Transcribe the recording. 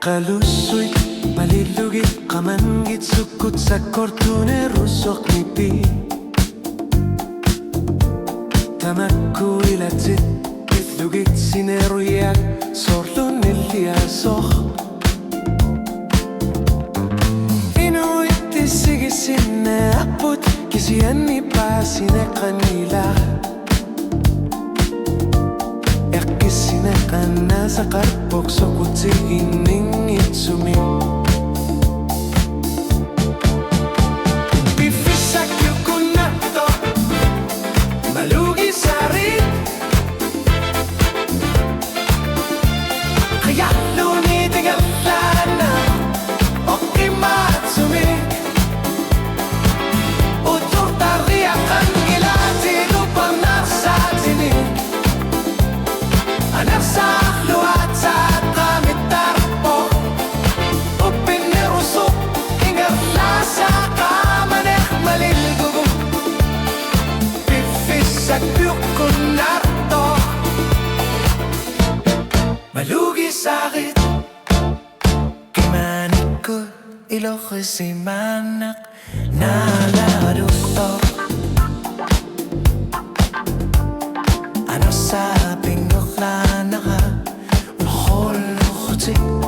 Kalusoy, palilugit, kamangit, sukot sa kortune, rusok nipi. Tamakku ilatsit, itlugit, sineruyak, sorlun iliasok. Inuiti sigisin na apot, kisiyan ni pa sine kanila. Kisinakan sa karpok, sukot si ining itsumi. Bifisak yukun na to, malugi sa rin. Kaya luniting ang lana, okay matsumi. Utur tariak ang ilati, lupang nasa tinig. Anak sa luat sa kamit tarpo, upin na usok, ingat na sa kamanek malilgugo. Pifis sa kyukon narto, malugi sakit. Kimanik ko, iloko si manak, naladuto. Ano sabing naka, ulhol, lukutik.